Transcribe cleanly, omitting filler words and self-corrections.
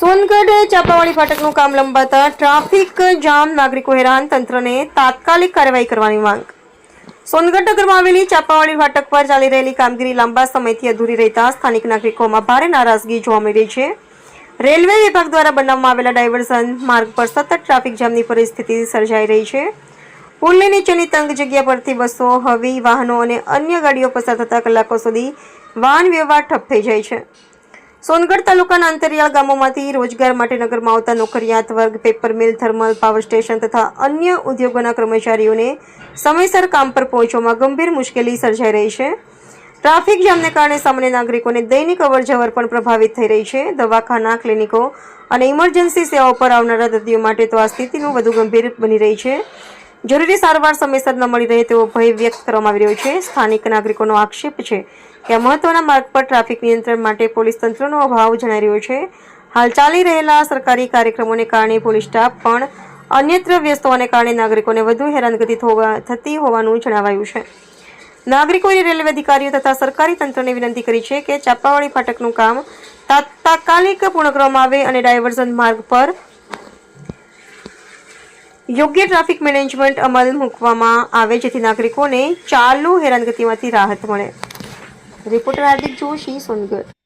સોનગઢ ચાપાવાળી ફાટકનું કામ લંબાતા traffic jam, નાગરિકો હેરાન, તંત્રને તાત્કાલિક કાર્યવાહી કરવાની માંગ। સોનગઢ નગરમાં આવેલી ચાપાવાળી ફાટક પર ચાલી રહેલી કામગીરી લાંબા સમયથી અધૂરી રહેતા સ્થાનિક નાગરિકોમાં ભારે નારાજગી જોવા મળી રહી છે। રેલવે વિભાગ દ્વારા બનાવવામાં આવેલા ડાયવર્ઝન માર્ગ પર સતત ટ્રાફિક જામની પરિસ્થિતિ સર્જાઈ રહી છે। પુલની નીચેની તંગ જગ્યા પરથી બસો, હવી વાહનો અને અન્ય ગાડીઓ પસાર થતા કલાકો સુધી વાહન વ્યવહાર ઠપ થઈ જાય છે। સોનગઢ તાલુકાના અંતરિયાળ ગામોમાંથી રોજગાર માટે નગરમાં આવતા નોકરિયાત વર્ગ, paper mill, thermal power station તથા અન્ય ઉદ્યોગોના કર્મચારીઓને સમયસર કામ પર પહોંચવામાં ગંભીર મુશ્કેલી સર્જાઈ રહી છે। ટ્રાફિક જામને કારણે સામાન્ય નાગરિકોને દૈનિક અવરજવર પણ પ્રભાવિત થઈ રહી છે। દવાખાના, ક્લિનિકો અને ઇમરજન્સી સેવાઓ પર આવનારા દર્દીઓ માટે તો આ સ્થિતિનું વધુ ગંભીર બની રહી છે। જરૂરી સારવાર સમયસર ન મળી રહે તેવો ભય વ્યક્ત કરવામાં આવી રહ્યો છે। સ્થાનિક નાગરિકોનો આક્ષેપ છે કે આ મહત્વના માર્ગ પર ટ્રાફિક નિયંત્રણ માટે પોલીસ તંત્રનો અભાવ જણાઈ રહ્યો છે। હાલ ચાલી રહેલા સરકારી કાર્યક્રમોને કારણે પોલીસ સ્ટાફ પણ અન્યત્ર વ્યસ્ત હોવાને કારણે નાગરિકોને વધુ હેરાનગતિ થતી હોવાનું જણાવાયું છે। નાગરિકોએ રેલવે અધિકારીઓ તથા સરકારી તંત્રને વિનંતી કરી છે કે ચાપાવાળી ફાટકનું કામ તાત્કાલિક પૂર્ણ કરવામાં આવે અને ડાયવર્ઝન માર્ગ પર યોગ્ય ટ્રાફિક મેનેજમેન્ટ અમલ મૂકવામાં આવે જેથી નાગરિકોને ચાલુ હેરાનગતિમાંથી રાહત મળે। રિપોર્ટર હાર્દિક જોશી, સોનગઢ।